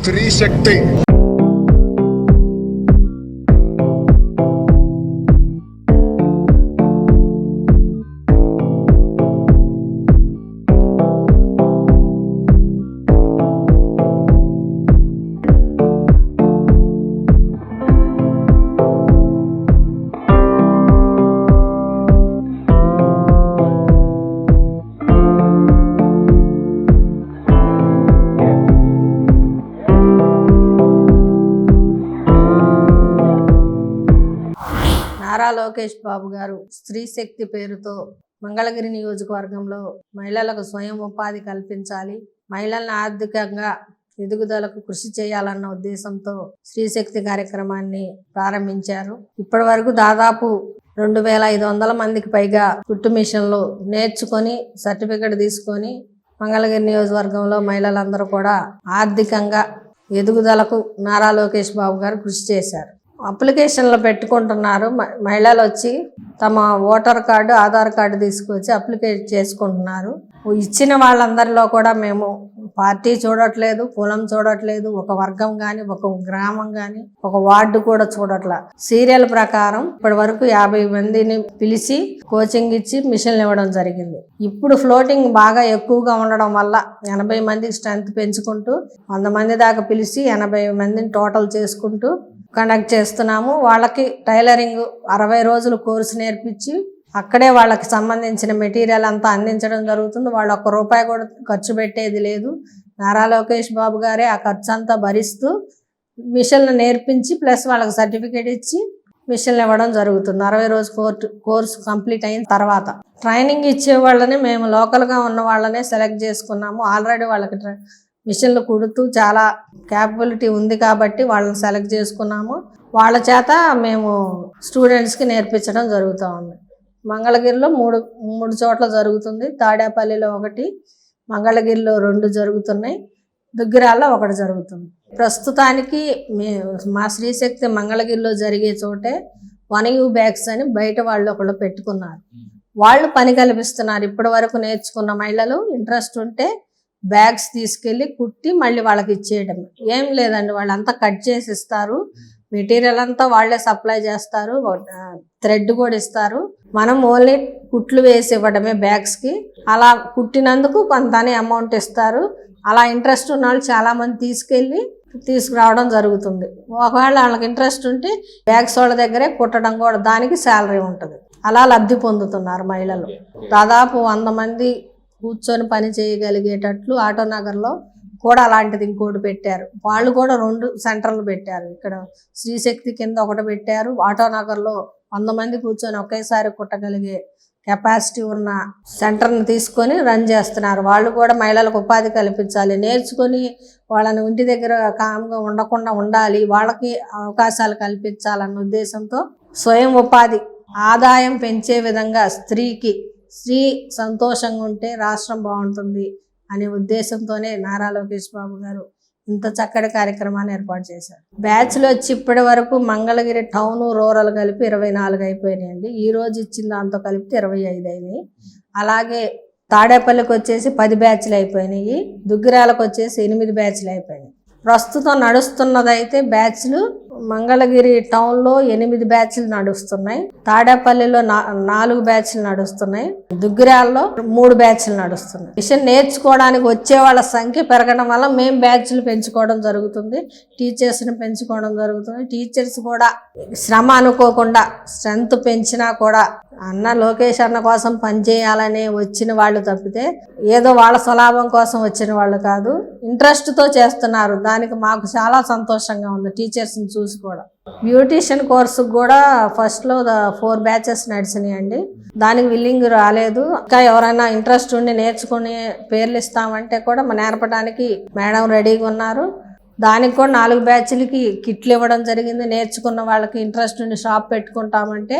స్త్రీ శక్తి. నారా లోకేష్ బాబు గారు స్త్రీ శక్తి పేరుతో మంగళగిరి నియోజకవర్గంలో మహిళలకు స్వయం ఉపాధి కల్పించాలి, మహిళలను ఆర్థికంగా ఎదుగుదలకు కృషి చేయాలన్న ఉద్దేశంతో స్త్రీ శక్తి కార్యక్రమాన్ని ప్రారంభించారు. ఇప్పటి వరకు దాదాపు 2500 మందికి పైగా కుట్టు మిషన్లు నేర్చుకొని సర్టిఫికెట్ తీసుకొని మంగళగిరి నియోజకవర్గంలో మహిళలందరూ కూడా ఆర్థికంగా ఎదుగుదలకు నారా లోకేష్ బాబు గారు కృషి చేశారు. అప్లికేషన్లు పెట్టుకుంటున్నారు. మహిళలు వచ్చి తమ ఓటర్ కార్డు, ఆధార్ కార్డు తీసుకొచ్చి అప్లికేట్ చేసుకుంటున్నారు. ఇచ్చిన వాళ్ళందరిలో కూడా మేము పార్టీ చూడట్లేదు, కులం చూడట్లేదు, ఒక వర్గం కానీ, ఒక గ్రామం కానీ, ఒక వార్డు కూడా చూడట్లా. సీరియల్ ప్రకారం ఇప్పటి వరకు 50 మందిని పిలిచి కోచింగ్ ఇచ్చి మిషన్లు ఇవ్వడం జరిగింది. ఇప్పుడు ఫ్లోటింగ్ బాగా ఎక్కువగా ఉండడం వల్ల 80 మందికి స్ట్రెంత్ పెంచుకుంటూ 100 మంది దాకా పిలిచి 80 మందిని టోటల్ చేసుకుంటూ కండక్ట్ చేస్తున్నాము. వాళ్ళకి టైలరింగ్ 60 రోజులు కోర్సు నేర్పించి అక్కడే వాళ్ళకి సంబంధించిన మెటీరియల్ అంతా అందించడం జరుగుతుంది. వాళ్ళు ₹1 కూడా ఖర్చు పెట్టేది లేదు. నారా లోకేష్ బాబు గారే ఆ ఖర్చు అంతా భరిస్తూ మిషన్లు నేర్పించి ప్లస్ వాళ్ళకి సర్టిఫికేట్ ఇచ్చి మిషన్లు ఇవ్వడం జరుగుతుంది. 60 రోజు కోర్సు కంప్లీట్ అయిన తర్వాత ట్రైనింగ్ ఇచ్చే వాళ్ళని మేము లోకల్గా ఉన్న వాళ్ళనే సెలెక్ట్ చేసుకున్నాము. ఆల్రెడీ వాళ్ళకి మిషన్లు కుడుతూ చాలా క్యాపబిలిటీ ఉంది కాబట్టి వాళ్ళని సెలెక్ట్ చేసుకున్నాము. వాళ్ళ చేత మేము స్టూడెంట్స్కి నేర్పించడం జరుగుతూ ఉంది. మంగళగిరిలో మూడు చోట్ల జరుగుతుంది. తాడేపల్లిలో 1, మంగళగిరిలో 2 జరుగుతున్నాయి, దుగ్గిరాల్లో 1 జరుగుతుంది. ప్రస్తుతానికి మా శ్రీశక్తి మంగళగిరిలో జరిగే చోటే 1U బ్యాగ్స్ అని బయట వాళ్ళు ఒకళ్ళు పెట్టుకున్నారు. వాళ్ళు పని కల్పిస్తున్నారు. ఇప్పటి వరకు నేర్చుకున్న మహిళలు ఇంట్రెస్ట్ ఉంటే బ్యాగ్స్ తీసుకెళ్ళి కుట్టి మళ్ళీ వాళ్ళకి ఇచ్చేయడం. ఏం లేదండి, వాళ్ళంతా కట్ చేసి ఇస్తారు, మెటీరియల్ అంతా వాళ్ళే సప్లై చేస్తారు, థ్రెడ్ కూడా ఇస్తారు. మనం ఓన్లీ కుట్లు వేసి ఇవ్వడమే బ్యాగ్స్కి. అలా కుట్టినందుకు కొంత అమౌంట్ ఇస్తారు. అలా ఇంట్రెస్ట్ ఉన్న వాళ్ళు చాలామంది తీసుకురావడం జరుగుతుంది. ఒకవేళ వాళ్ళకి ఇంట్రెస్ట్ ఉంటే బ్యాగ్స్ వాళ్ళ దగ్గరే కుట్టడం కూడా దానికి శాలరీ ఉంటుంది. అలా లబ్ధి పొందుతున్నారు మహిళలు. దాదాపు 100 మంది కూర్చొని పని చేయగలిగేటట్లు ఆటోనగర్లో కూడా అలాంటిది ఇంకోటి పెట్టారు. వాళ్ళు కూడా 2 సెంటర్లు పెట్టారు. ఇక్కడ శ్రీశక్తి కింద 1 పెట్టారు. ఆటోనగర్లో 100 మంది కూర్చొని ఒకేసారి కుట్టగలిగే కెపాసిటీ ఉన్న సెంటర్ని తీసుకొని రన్ చేస్తున్నారు. వాళ్ళు కూడా మహిళలకు ఉపాధి కల్పించాలి, నేర్చుకొని వాళ్ళని ఇంటి దగ్గర కామ్గా ఉండకుండా ఉండాలి, వాళ్ళకి అవకాశాలు కల్పించాలన్న ఉద్దేశంతో స్వయం ఉపాధి ఆదాయం పెంచే విధంగా స్త్రీ సంతోషంగా ఉంటే రాష్ట్రం బాగుంటుంది అనే ఉద్దేశంతోనే నారా లోకేష్ బాబు గారు ఇంత చక్కటి కార్యక్రమాన్ని ఏర్పాటు చేశారు. బ్యాచ్లు వచ్చి ఇప్పటి వరకు మంగళగిరి టౌన్, రూరల్ కలిపి 24 అయిపోయినాయండి. ఈ రోజు ఇచ్చిన దాంతో కలిపితే 25 అయినాయి. అలాగే తాడేపల్లికి వచ్చేసి 10 బ్యాచ్లు అయిపోయినాయి. దుగ్గిరాలకు వచ్చేసి 8 బ్యాచ్లు అయిపోయినాయి. ప్రస్తుతం నడుస్తున్నదైతే బ్యాచ్లు మంగళగిరి టౌన్లో 8 బ్యాచ్లు నడుస్తున్నాయి, తాడేపల్లిలో 4 బ్యాచ్లు నడుస్తున్నాయి, దుగ్గిరాల్లో 3 బ్యాచ్లు నడుస్తున్నాయి. మిషన్ నేర్చుకోవడానికి వచ్చే వాళ్ళ సంఖ్య పెరగడం వల్ల మేము బ్యాచ్లు పెంచుకోవడం జరుగుతుంది, టీచర్స్ని పెంచుకోవడం జరుగుతుంది. టీచర్స్ కూడా శ్రమ అనుకోకుండా స్ట్రెంత్ పెంచినా కూడా లోకేష్ అన్న కోసం పనిచేయాలనే వచ్చిన వాళ్ళు తప్పితే ఏదో వాళ్ళ స్వలాభం కోసం వచ్చిన వాళ్ళు కాదు, ఇంట్రెస్ట్తో చేస్తున్నారు. దానికి మాకు చాలా సంతోషంగా ఉంది టీచర్స్ని చూసి కూడా. బ్యూటీషియన్ కోర్సుకు కూడా ఫస్ట్లో 4 బ్యాచెస్ నడిచినాయండి. దానికి విల్లింగ్ రాలేదు. ఇంకా ఎవరైనా ఇంట్రెస్ట్ ఉండి నేర్చుకుని పేర్లు ఇస్తామంటే కూడా నేర్పడానికి మేడం రెడీగా ఉన్నారు. దానికి కూడా 4 బ్యాచ్లకి కిట్లు ఇవ్వడం జరిగింది. నేర్చుకున్న వాళ్ళకి ఇంట్రెస్ట్ ఉండి షాప్ పెట్టుకుంటామంటే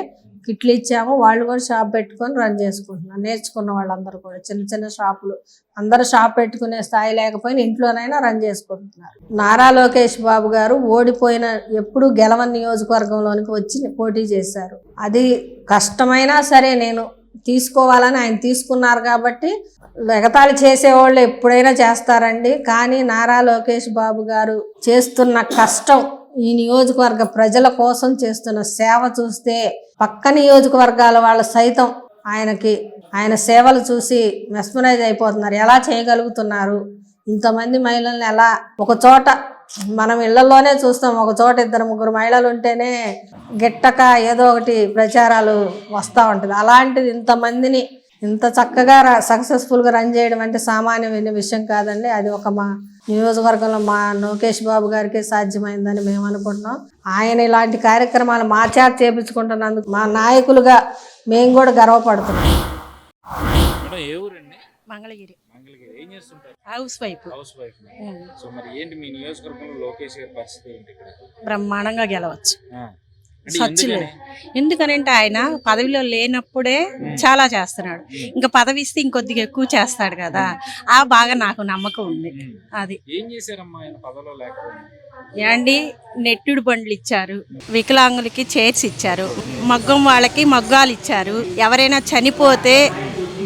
కిట్లు ఇచ్చాము. వాళ్ళు కూడా షాప్ పెట్టుకొని రన్ చేసుకుంటున్నారు. నేర్చుకున్న వాళ్ళందరూ కూడా చిన్న షాపులు, అందరూ షాప్ పెట్టుకునే స్థాయి లేకపోయినా ఇంట్లోనైనా రన్ చేసుకుంటున్నారు. నారా లోకేష్ బాబు గారు ఓడిపోయిన ఎప్పుడు గెలవని నియోజకవర్గంలోనికి వచ్చి పోటీ చేశారు. అది కష్టమైనా సరే నేను తీసుకోవాలని ఆయన తీసుకున్నారు కాబట్టి ఎగతాళి చేసేవాళ్ళు ఎప్పుడైనా చేస్తారండి. కానీ నారా లోకేష్ బాబు గారు చేస్తున్న కష్టం, ఈ నియోజకవర్గ ప్రజల కోసం చేస్తున్న సేవ చూస్తే పక్క నియోజకవర్గాల వాళ్ళు సైతం ఆయన సేవలు చూసి మెస్మరైజ్ అయిపోతున్నారు. ఎలా చేయగలుగుతున్నారు, ఇంతమంది మహిళల్ని ఎలా ఒక చోట, మనం ఇళ్లలోనే చూస్తాం, ఒక చోట 2-3 మహిళలు ఉంటేనే గిట్టక ఏదో ఒకటి ప్రచారాలు వస్తూ ఉంటుంది. అలాంటిది ఇంతమందిని ఇంత చక్కగా సక్సెస్ఫుల్గా రన్ చేయడం అంటే సామాన్యమైన విషయం కాదండి. అది ఒక మా నియోజకవర్గంలో మా లోకేష్ బాబు గారికి సాధ్యమైందని మేము అనుకుంటున్నాం. ఆయన ఇలాంటి కార్యక్రమాలు మా చేత చేపించుకుంటున్నందుకు మా నాయకులుగా మేము కూడా గర్వపడుతున్నాం. మంగళగిరి. ఏం చేస్తుంటారు? House wife. సో మరి ఏంటి మీ నియోజకవర్గంలో లోకేష్ గారి పరిస్థితి ఏంటి ఇక్కడ? బ్రహ్మాండంగా గెలవచ్చు. సచ్చిలేదు. ఎందుకనంటే ఆయన పదవిలో లేనప్పుడే చాలా చేస్తున్నాడు. ఇంకా పదవి ఇస్తే ఇంకొద్దిగా ఎక్కువ చేస్తాడు కదా, ఆ బాగా నాకు నమ్మకం ఉంది. అది ఏం చేశారమ్మా ఆయన పదవిలో లేకపోతే? ఏండి, నెట్టుడు బండ్లు ఇచ్చారు, వికలాంగులకి చైర్స్ ఇచ్చారు, మగ్గం వాళ్ళకి మగ్గాలు ఇచ్చారు. ఎవరైనా చనిపోతే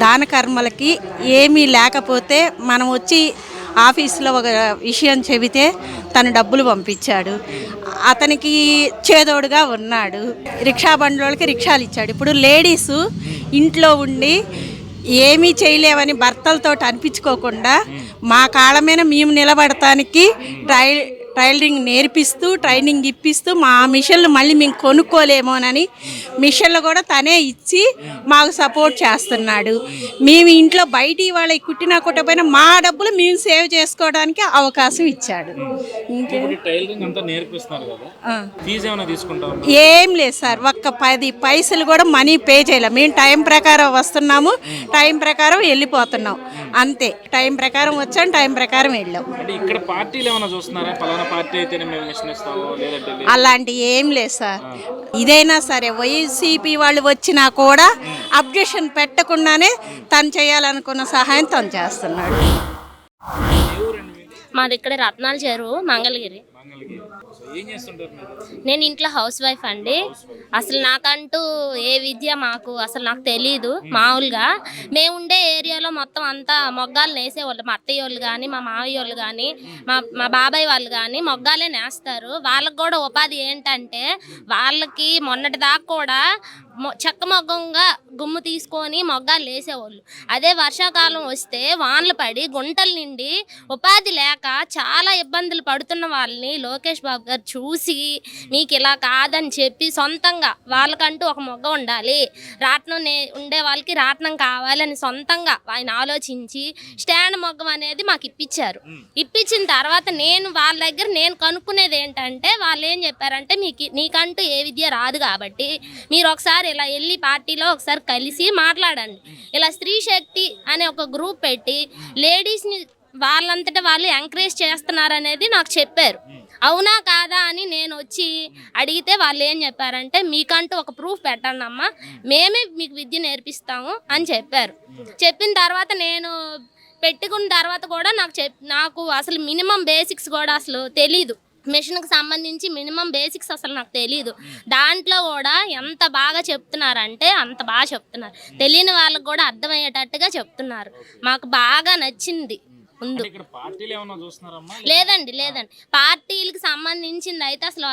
దాన కర్మలకి ఏమీ లేకపోతే మనం వచ్చి ఆఫీసులో ఒక విషయం చెబితే తను డబ్బులు పంపించాడు. అతనికి చేదోడుగా ఉన్నాడు. రిక్షా బండ్లకి రిక్షాలు ఇచ్చాడు. ఇప్పుడు లేడీసు ఇంట్లో ఉండి ఏమీ చేయలేవని భర్తలతో అనిపించుకోకుండా మా కాళ్ళ మీద మేము నిలబడటానికి టైలరింగ్ నేర్పిస్తూ ట్రైనింగ్ ఇప్పిస్తూ మా మిషన్లు మళ్ళీ మేము కొనుక్కోలేమోనని మిషన్లు కూడా తనే ఇచ్చి మాకు సపోర్ట్ చేస్తున్నాడు. మేము ఇంట్లో బయటి వాళ్ళకి కుట్టినా కుట్టపోయినా మా డబ్బులు మేము సేవ్ చేసుకోవడానికి అవకాశం ఇచ్చాడు. ఏం లేదు సార్, ఒక్క 10 పైసలు కూడా మనీ పే చేయలేము. మేము టైం ప్రకారం వస్తున్నాము, టైం ప్రకారం వెళ్ళిపోతున్నాం, అంతే. టైం ప్రకారం వచ్చాం, టైం ప్రకారం వెళ్ళాం. అలాంటి ఏం లేదు సార్. ఇదైనా సరే వైసీపీ వాళ్ళు వచ్చినా కూడా అబ్జెక్షన్ పెట్టకుండానే తను చేయాలనుకున్న సహాయం తను చేస్తున్నాడు. మాది ఇక్కడ రత్నాల చెరువు, మంగళగిరి. నేను ఇంట్లో హౌస్ వైఫ్ అండి. అసలు నాకంటూ ఏ విద్య నాకు తెలీదు. మామూలుగా మేము ఉండే ఏరియాలో మొత్తం అంతా మొగ్గాలు నేసేవాళ్ళు. మా అత్తయ్య వాళ్ళు కానీ, మా మావయ్య వాళ్ళు కానీ, మా బాబాయ్ వాళ్ళు కానీ మొగ్గాలే నేస్తారు. వాళ్ళకి కూడా ఉపాధి ఏంటంటే, వాళ్ళకి మొన్నటి దాకా కూడా చెక్క మొగ్గంగా గుమ్ము తీసుకొని మొగ్గాలు వేసేవాళ్ళు. అదే వర్షాకాలం వస్తే వానలు పడి గుంటల నిండి ఉపాధి లేక చాలా ఇబ్బందులు పడుతున్న వాళ్ళని లోకేష్ బాబు గారు చూసి, మీకు ఇలా కాదని చెప్పి సొంతంగా వాళ్ళకంటూ ఒక మొగ్గ ఉండాలి, రాట్నం ఉండే వాళ్ళకి రాట్నం కావాలని సొంతంగా ఆయన ఆలోచించి స్టాండ్ మొగ్గం అనేది మాకు ఇప్పించారు. ఇప్పించిన తర్వాత వాళ్ళ దగ్గర నేను కనుక్కునేది ఏంటంటే, వాళ్ళు ఏం చెప్పారంటే, నీకంటూ ఏ విద్య రాదు కాబట్టి మీరు ఒకసారి ఇలా వెళ్ళి పార్టీలో ఒకసారి కలిసి మాట్లాడండి. ఇలా స్త్రీ శక్తి అనే ఒక గ్రూప్ పెట్టి లేడీస్ని వాళ్ళంతటా వాళ్ళు ఎంకరేజ్ చేస్తున్నారనేది నాకు చెప్పారు. అవునా కాదా అని నేను వచ్చి అడిగితే వాళ్ళు ఏం చెప్పారంటే, మీకంటూ ఒక ప్రూఫ్ పెట్టండి అమ్మా, మేమే మీకు విద్య నేర్పిస్తాము అని చెప్పారు. చెప్పిన తర్వాత నేను పెట్టుకున్న తర్వాత కూడా నాకు అసలు మినిమం బేసిక్స్ కూడా అసలు తెలీదు. మిషన్కి సంబంధించి మినిమం బేసిక్స్ అసలు నాకు తెలీదు. దాంట్లో కూడా ఎంత బాగా చెప్తున్నారంటే అంత బాగా చెప్తున్నారు. తెలియని వాళ్ళకి కూడా అర్థమయ్యేటట్టుగా చెప్తున్నారు. మాకు బాగా నచ్చింది. లేదండి పార్టీలకు సంబంధించింది అయితే అసలు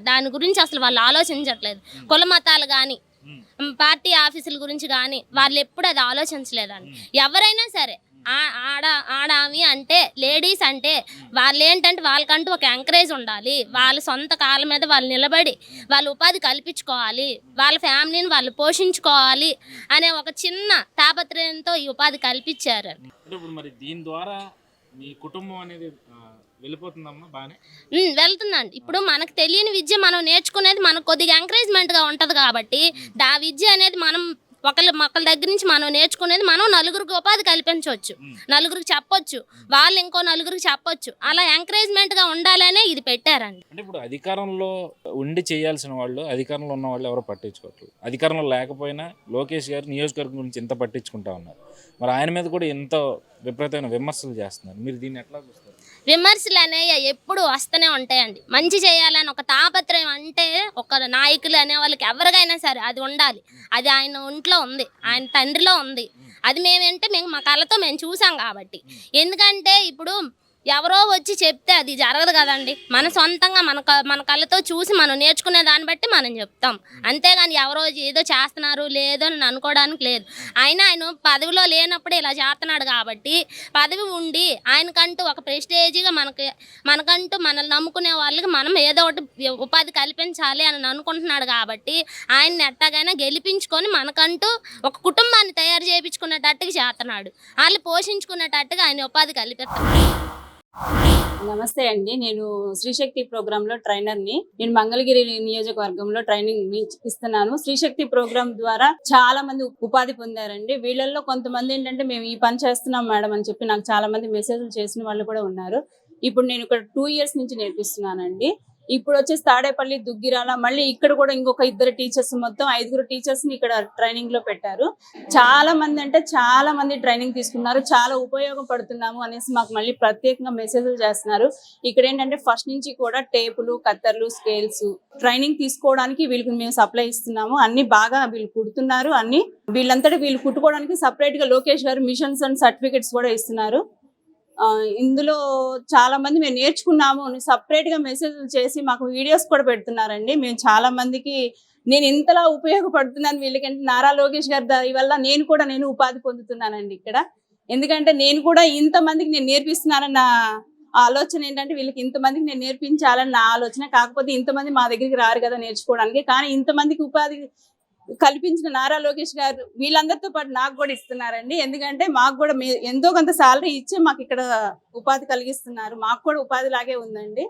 దాని గురించి వాళ్ళు ఆలోచించట్లేదు. కుల మతాలు కానీ, పార్టీ ఆఫీసుల గురించి కానీ వాళ్ళు ఎప్పుడు అది ఆలోచించలేదండి. ఎవరైనా సరే ఆడామి అంటే, లేడీస్ అంటే వాళ్ళు ఏంటంటే వాళ్ళకంటూ ఒక ఎంకరేజ్ ఉండాలి. వాళ్ళ సొంత కాళ్ళ మీద వాళ్ళు నిలబడి వాళ్ళు ఉపాధి కల్పించుకోవాలి, వాళ్ళ ఫ్యామిలీని వాళ్ళు పోషించుకోవాలి అనే ఒక చిన్న తాపత్రయంతో ఈ ఉపాధి కల్పించారు. దీని ద్వారా మీ కుటుంబం అనేది వెళ్తుందండి. ఇప్పుడు మనకు తెలియని విద్య మనం నేర్చుకునేది మనకు కొద్దిగా ఎంకరేజ్మెంట్గా ఉంటుంది కాబట్టి ఆ విద్య అనేది మనం ఒకళ్ళ దగ్గర నుంచి మనం నేర్చుకునేది మనం నలుగురికి ఉపాధి కల్పించవచ్చు, నలుగురికి చెప్పొచ్చు, వాళ్ళు ఇంకో నలుగురికి చెప్పొచ్చు. అలా ఎంకరేజ్మెంట్గా ఉండాలనే ఇది పెట్టారండి. అంటే ఇప్పుడు అధికారంలో ఉండి చేయాల్సిన వాళ్ళు, అధికారంలో ఉన్న వాళ్ళు ఎవరో పట్టించుకోవట్లేదు. అధికారంలో లేకపోయినా లోకేష్ గారు నియోజకవర్గం గురించి ఎంత పట్టించుకుంటా ఉన్నారు. మరి ఆయన మీద కూడా ఎంతో విపరీతమైన విమర్శలు చేస్తున్నారు. మీరు దీన్ని ఎట్లా చూస్తారు? విమర్శలు అనేవి ఎప్పుడు వస్తూనే ఉంటాయండి. మంచి చేయాలని ఒక తాపత్రయం అంటే ఒక నాయకులు అనే వాళ్ళకి ఎవరికైనా సరే అది ఉండాలి. అది ఆయన ఒంట్లో ఆయనలో ఉంది, ఆయన తండ్రిలో ఉంది. అది మేమంటే మేము మా కళ్ళతో మేము చూసాం కాబట్టి. ఎందుకంటే ఇప్పుడు ఎవరో వచ్చి చెప్తే అది జరగదు కదండి. మన సొంతంగా మన కళ్ళతో చూసి మనం నేర్చుకునే దాన్ని బట్టి మనం చెప్తాం. అంతేగాని ఎవరో ఏదో చేస్తున్నారు లేదో అని అనుకోవడానికి లేదు. ఆయన పదవిలో లేనప్పుడు ఇలా చేస్తున్నాడు కాబట్టి, పదవి ఉండి ఆయనకంటూ ఒక ప్రెస్టేజీగా మనకంటూ మనల్ని నమ్ముకునే వాళ్ళకి మనం ఏదో ఒకటి ఉపాధి కల్పించాలి అని అనుకుంటున్నాడు కాబట్టి ఆయన్ని ఎట్టాగైనా గెలిపించుకొని మనకంటూ ఒక కుటుంబాన్ని తయారు చేయించుకునేటట్టుగా చేస్తున్నాడు. వాళ్ళు పోషించుకునేటట్టుగా ఆయన ఉపాధి కల్పిస్తున్నాడు. నమస్తే అండి, నేను శ్రీశక్తి ప్రోగ్రాంలో ట్రైనర్ని. నేను మంగళగిరి నియోజకవర్గంలో ట్రైనింగ్ ఇస్తున్నాను. శ్రీశక్తి ప్రోగ్రాం ద్వారా చాలా మంది ఉపాధి పొందారండి. వీళ్ళల్లో కొంతమంది ఏంటంటే మేము ఈ పని చేస్తున్నాం మేడం అని చెప్పి నాకు చాలా మంది మెసేజ్లు చేసిన వాళ్ళు కూడా ఉన్నారు. ఇప్పుడు నేను ఇక్కడ 2 years నుంచి నేర్పిస్తున్నానండి. ఇప్పుడు వచ్చేసి తాడేపల్లి, దుగ్గిరాల, మళ్ళీ ఇక్కడ కూడా ఇంకొక 2 టీచర్స్, మొత్తం 5 టీచర్స్ని ఇక్కడ ట్రైనింగ్ లో పెట్టారు. చాలా మంది అంటే చాలా మంది ట్రైనింగ్ తీసుకున్నారు, చాలా ఉపయోగపడుతున్నాము అనేసి మాకు మళ్ళీ ప్రత్యేకంగా మెసేజ్లు చేస్తున్నారు. ఇక్కడ ఏంటంటే ఫస్ట్ నుంచి కూడా టేపులు, కత్తర్లు, స్కేల్స్ ట్రైనింగ్ తీసుకోవడానికి వీళ్ళకి మేము సప్లై ఇస్తున్నాము. అన్ని బాగా వీళ్ళు కుడుతున్నారు. అన్ని వీళ్ళంతటా వీళ్ళు కుట్టుకోవడానికి సపరేట్ గా లోకేష్ గారు మిషన్స్ అండ్ సర్టిఫికెట్స్ కూడా ఇస్తున్నారు. ఇందులో చాలా మంది మేము నేర్చుకున్నాము సపరేట్ గా మెసేజ్ చేసి మాకు వీడియోస్ కూడా పెడుతున్నారండి. మేము చాలా మందికి నేను ఇంతలా ఉపయోగపడుతున్నాను వీళ్ళకంటే నారా లోకేష్ గారి దయ వల్ల నేను ఉపాధి పొందుతున్నానండి ఇక్కడ. ఎందుకంటే నేను కూడా ఇంతమందికి నేను నేర్పిస్తున్నానన్న ఆలోచన ఏంటంటే వీళ్ళకి ఇంతమందికి నేను నేర్పించాలని నా ఆలోచన. కాకపోతే ఇంతమంది మా దగ్గరికి రారు కదా నేర్చుకోవడానికి, కానీ ఇంతమందికి ఉపాధి కల్పించిన నారా లోకేష్ గారు వీళ్ళందరితో పాటు నాకు కూడా ఇస్తున్నారండి. ఎందుకంటే మాకు కూడా ఎంతో కొంత సాలరీ ఇచ్చి మాకు ఇక్కడ ఉపాధి కలిగిస్తున్నారు. మాకు కూడా ఉపాధి లాగే ఉందండి.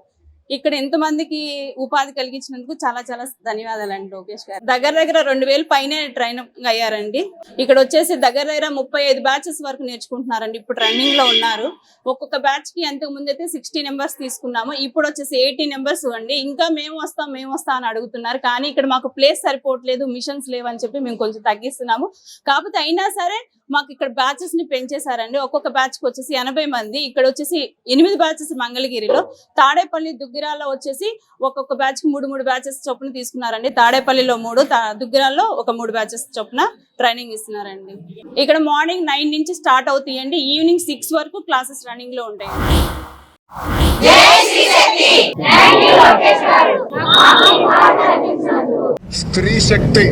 ఇక్కడ ఎంతమందికి ఉపాధి కలిగించినందుకు చాలా చాలా ధన్యవాదాలండి లోకేష్ గారు. దగ్గర 2000 పైనే ట్రైనింగ్ అయ్యారండి. ఇక్కడ వచ్చేసి దగ్గర 35 బ్యాచెస్ వరకు నేర్చుకుంటున్నారండి. ఇప్పుడు రన్నింగ్ లో ఉన్నారు. ఒక్కొక్క బ్యాచ్ కి అంతకు ముందు అయితే 60 నెంబర్స్ తీసుకున్నాము, ఇప్పుడు వచ్చేసి 80 నెంబర్స్ అండి. ఇంకా మేము వస్తాం అని అడుగుతున్నారు, కానీ ఇక్కడ మాకు ప్లేస్ సరిపోవట్లేదు, మిషన్స్ లేవని చెప్పి మేము కొంచెం తగ్గిస్తున్నాము. కాకపోతే అయినా సరే మాకు ఇక్కడ బ్యాచెస్ ని పెంచేశారండి. ఒక్కొక్క బ్యాచ్ కి వచ్చేసి 80 మంది, ఇక్కడ వచ్చేసి 8 బ్యాచెస్ మంగళగిరిలో, తాడేపల్లి, దుగ్గిరాల్లో వచ్చేసి ఒక్కొక్క బ్యాచ్ కి 3 బ్యాచెస్ చొప్పున తీసుకున్నారండి. తాడేపల్లిలో 3, దుగ్గిరాల్లో ఒక 3 బ్యాచెస్ చొప్పున ట్రైనింగ్ ఇస్తున్నారండి. ఇక్కడ మార్నింగ్ 9 నుంచి స్టార్ట్ అవుతాయండి, ఈవినింగ్ 6 వరకు క్లాసెస్ రన్నింగ్ లో ఉంటాయి. స్త్రీ శక్తి